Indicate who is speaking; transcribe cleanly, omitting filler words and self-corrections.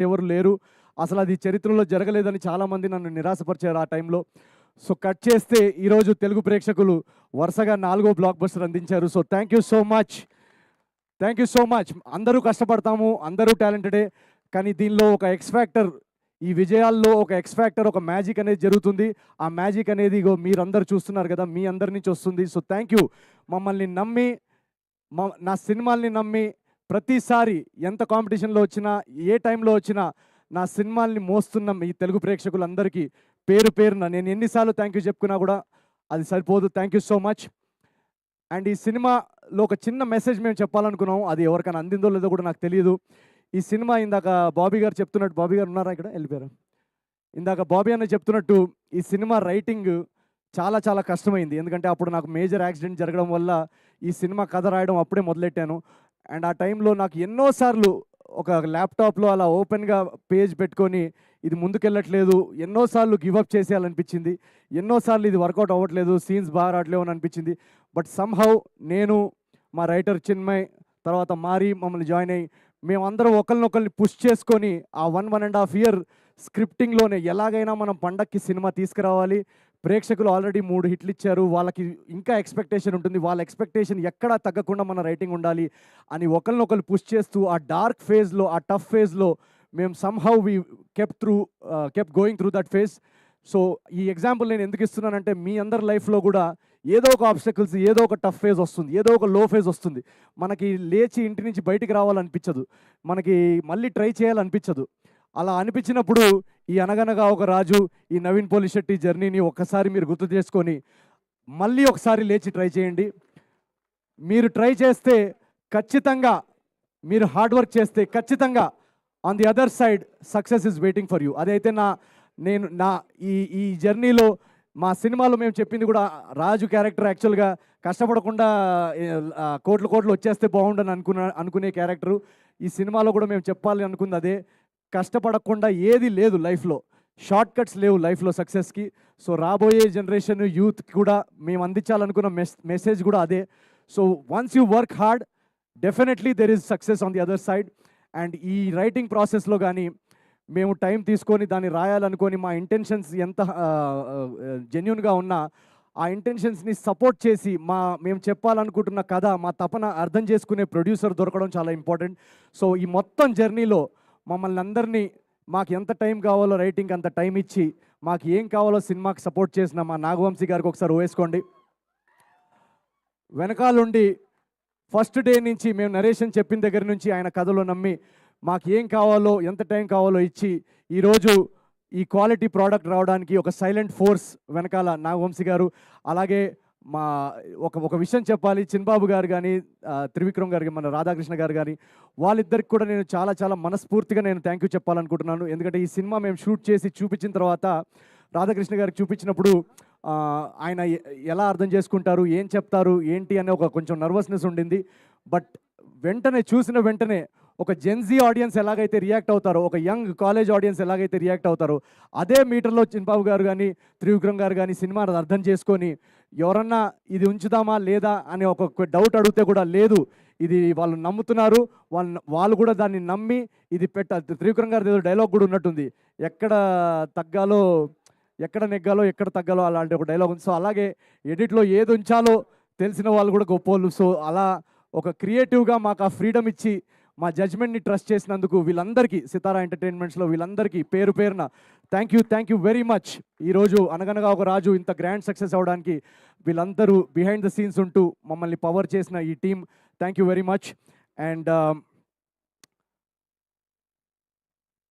Speaker 1: Perfect ఎవరు లేరు, అసలు అది చరిత్రలో జరగలేదని చాలామంది నన్ను నిరాశపరిచారు ఆ టైంలో. సో కట్ చేస్తే ఈరోజు తెలుగు ప్రేక్షకులు వరుసగా 4వ బ్లాక్ బస్టర్ అందించారు. So thank you so much, thank you so much. అందరూ కష్టపడతాము, అందరూ టాలెంటెడే, కానీ దీనిలో ఒక ఎక్స్ ఫ్యాక్టర్, ఈ విజయాల్లో ఒక ఎక్స్ ఫ్యాక్టర్, ఒక మ్యాజిక్ అనేది జరుగుతుంది. ఆ మ్యాజిక్ అనేది ఇగో మీరందరూ చూస్తున్నారు కదా, మీ అందరి నుంచి వస్తుంది. So thank you. మమ్మల్ని నమ్మి, నా సినిమాల్ని నమ్మి ప్రతిసారి ఎంత కాంపిటీషన్లో వచ్చినా, ఏ టైంలో వచ్చినా నా సినిమాల్ని మోస్తున్న ఈ తెలుగు ప్రేక్షకులందరికీ పేరు పేరున నేను ఎన్నిసార్లు థ్యాంక్ యూ చెప్పుకున్నా కూడా అది సరిపోదు. Thank you so much. And ఈ సినిమాలో ఒక చిన్న మెసేజ్ మేము చెప్పాలనుకున్నాం, అది ఎవరికైనా అందిందో లేదో కూడా నాకు తెలియదు. ఈ సినిమా ఇందాక బాబీ గారు చెప్తున్నట్టు, బాబీ గారు ఉన్నారా ఇక్కడ, వెళ్ళిపోయారు. ఇందాక బాబీ అన్న చెప్తున్నట్టు ఈ సినిమా రైటింగ్ చాలా చాలా కష్టమైంది. ఎందుకంటే అప్పుడు నాకు మేజర్ యాక్సిడెంట్ జరగడం వల్ల ఈ సినిమా కథ రాయడం అప్పుడే మొదలెట్టాను. అండ్ ఆ టైంలో నాకు ఎన్నోసార్లు ఒక ల్యాప్టాప్లో అలా ఓపెన్గా పేజ్ పెట్టుకొని ఇది ముందుకెళ్ళట్లేదు, ఎన్నోసార్లు గివప్ చేసేయాలనిపించింది, ఎన్నోసార్లు ఇది వర్కౌట్ అవ్వట్లేదు, సీన్స్ బాగా రావట్లేవు అని అనిపించింది. బట్ సమ్హౌ నేను, మా రైటర్ చిన్మయ్, తర్వాత మారి మమ్మల్ని జాయిన్ అయ్యి మేమందరం ఒకరినొకరిని పుష్ చేసుకొని ఆ 1.5 ఇయర్ స్క్రిప్టింగ్లోనే ఎలాగైనా మనం పండక్కి సినిమా తీసుకురావాలి, ప్రేక్షకులు ఆల్రెడీ 3 హిట్లు ఇచ్చారు, వాళ్ళకి ఇంకా ఎక్స్పెక్టేషన్ ఉంటుంది, వాళ్ళ ఎక్స్పెక్టేషన్ ఎక్కడా తగ్గకుండా మన రైటింగ్ ఉండాలి అని ఒకరినొకరు పుష్ చేస్తూ ఆ డార్క్ ఫేజ్లో, ఆ టఫ్ ఫేజ్లో మేము somehow we kept going through that phase. So ఈ ఎగ్జాంపుల్ నేను ఎందుకు ఇస్తున్నానంటే మీ అందరి లైఫ్లో కూడా ఏదో ఒక ఆబ్స్టకల్స్, ఏదో ఒక టఫ్ ఫేజ్ వస్తుంది, ఏదో ఒక లో ఫేజ్ వస్తుంది. మనకి లేచి ఇంటి నుంచి బయటికి రావాలనిపించదు, మనకి మళ్ళీ ట్రై చేయాలనిపించదు. అలా అనిపించినప్పుడు ఈ అనగనగా ఒక రాజు, ఈ నవీన్ పోలిశెట్టి జర్నీని ఒక్కసారి మీరు గుర్తు చేసుకొని మళ్ళీ ఒకసారి లేచి ట్రై చేయండి. మీరు ట్రై చేస్తే ఖచ్చితంగా, మీరు హార్డ్ వర్క్ చేస్తే ఖచ్చితంగా on the other side success is waiting for you. అదైతే నేను ఈ జర్నీలో మా సినిమాలో మేము చెప్పింది కూడా, రాజు క్యారెక్టర్ యాక్చువల్గా కష్టపడకుండా కోట్లు వచ్చేస్తే బాగుండని అనుకునే క్యారెక్టరు. ఈ సినిమాలో కూడా మేము చెప్పాలి అనుకుంది అదే, కష్టపడకుండా ఏది లేదు లైఫ్లో, షార్ట్ కట్స్ లేవు లైఫ్లో సక్సెస్కి. సో రాబోయే జనరేషన్ యూత్కి కూడా మేము అందించాలనుకున్న మెసేజ్ కూడా అదే. So once you work hard, definitely there is success on the other side. And ఈ రైటింగ్ ప్రాసెస్లో కానీ మేము టైం తీసుకొని దాన్ని రాయాలనుకొని మా ఇంటెన్షన్స్ ఎంత జెన్యూన్గా ఉన్నా ఆ ఇంటెన్షన్స్ని సపోర్ట్ చేసి మేము చెప్పాలనుకుంటున్న కథ, మా తపన అర్థం చేసుకునే ప్రొడ్యూసర్ దొరకడం చాలా ఇంపార్టెంట్. సో ఈ మొత్తం జర్నీలో మమ్మల్ని అందరినీ మాకు ఎంత టైం కావాలో రైటింగ్ అంత టైం ఇచ్చి, మాకు ఏం కావాలో సినిమాకి సపోర్ట్ చేసిన మా నాగవంశీ గారికి ఒకసారి వేసుకోండి. వెనకాలండి ఫస్ట్ డే నుంచి మేము నరేషన్ చెప్పిన దగ్గర నుంచి ఆయన కథలో నమ్మి మాకు ఏం కావాలో, ఎంత టైం కావాలో ఇచ్చి ఈరోజు ఈ క్వాలిటీ ప్రోడక్ట్ రావడానికి ఒక సైలెంట్ ఫోర్స్ వెనకాల నాగవంశీ గారు. అలాగే ఒక విషయం చెప్పాలి, చిన్బాబు గారు కానీ, త్రివిక్రమ్ గారికి, మన రాధాకృష్ణ గారు కానీ, వాళ్ళిద్దరికి కూడా నేను చాలా చాలా మనస్ఫూర్తిగా నేను థ్యాంక్ యూ చెప్పాలనుకుంటున్నాను. ఎందుకంటే ఈ సినిమా మేము షూట్ చేసి చూపించిన తర్వాత రాధాకృష్ణ గారికి చూపించినప్పుడు ఆయన ఎలా అర్థం చేసుకుంటారు, ఏం చెప్తారు, ఏంటి అనే ఒక కొంచెం నర్వస్నెస్ ఉండింది. బట్ చూసిన వెంటనే ఒక జెన్జీ ఆడియన్స్ ఎలాగైతే రియాక్ట్ అవుతారో, ఒక యంగ్ కాలేజ్ ఆడియన్స్ ఎలాగైతే రియాక్ట్ అవుతారో, అదే మీటర్లో చిన్బాబు గారు కానీ, త్రివిక్రమ్ గారు కానీ సినిమా అర్థం చేసుకొని ఎవరన్నా ఇది ఉంచుదామా లేదా అని ఒక డౌట్ అడిగితే కూడా లేదు, ఇది వాళ్ళు నమ్ముతున్నారు, వాళ్ళు కూడా దాన్ని నమ్మి ఇది త్రివిక్రమ్ గారి ఏదో డైలాగ్ కూడా ఉన్నట్టుంది, ఎక్కడ తగ్గాలో, ఎక్కడ నెగ్గాలో, ఎక్కడ తగ్గాలో అలాంటి ఒక డైలాగ్ ఉంది. సో అలాగే ఎడిట్లో ఏది ఉంచాలో తెలిసిన వాళ్ళు కూడా గొప్పోళ్ళు. సో అలా ఒక క్రియేటివ్గా మాకు ఆ ఫ్రీడమ్ ఇచ్చి మా జడ్జ్మెంట్ని ట్రస్ట్ చేసినందుకు వీళ్ళందరికీ, సితారా ఎంటర్టైన్మెంట్స్లో వీళ్ళందరికీ పేరు పేరున థ్యాంక్ యూ వెరీ మచ్. ఈరోజు అనగనగా ఒక రాజు ఇంత గ్రాండ్ సక్సెస్ అవ్వడానికి వీళ్ళందరూ బిహైండ్ ద సీన్స్ ఉంటూ మమ్మల్ని పవర్ చేసిన ఈ team, thank you very much. And